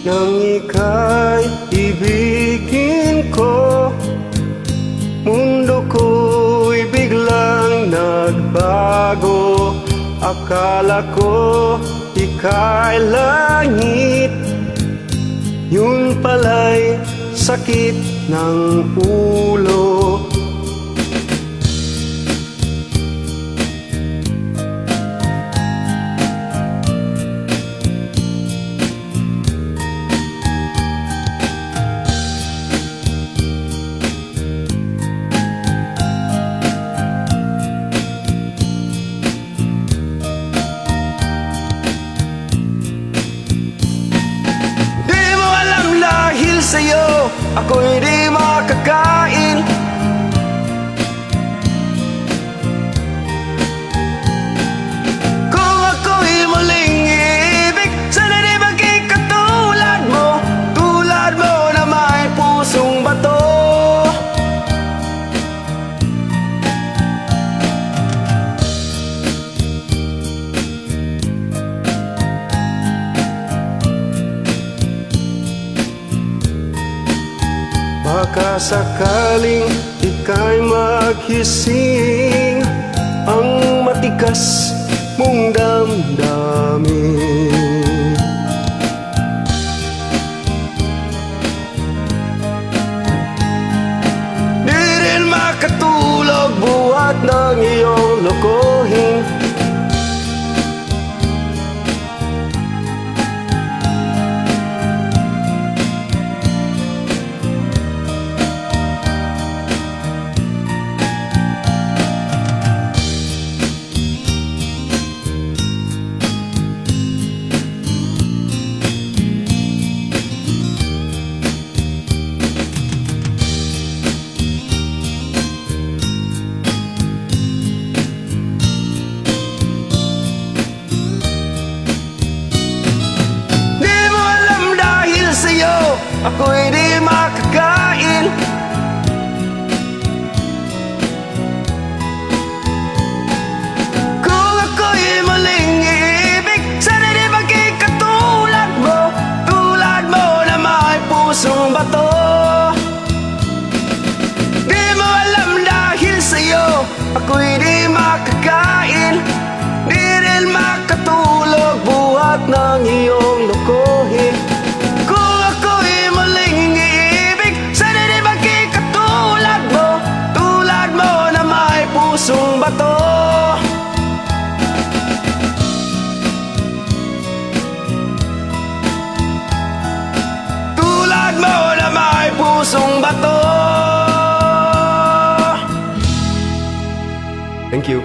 nang ika'y ibigin ko. Mundo ko'y biglang nagbago. Akala ko ika'y langit, yun pala'y sakit ng ulo. Sa'yo ako'y di makakain. Kung ako'y muling iibig, sana di maging katulad mo, tulad mo na may pusong bato. Baka sakaling ika'y maghising ang matigas mong damdamin. Di rin makatulog buhat ng iyong lokohin. Ako'y di makakain. Kung ako'y muling iibig, sana di maging katulad mo, tulad mo na may pusong bato. Di mo alam dahil sa'yo ako'y di makakain. Di rin makatulog buhat ng iyong lokohin. Pusong bato. Tulad mo na may pusong bato. Thank you.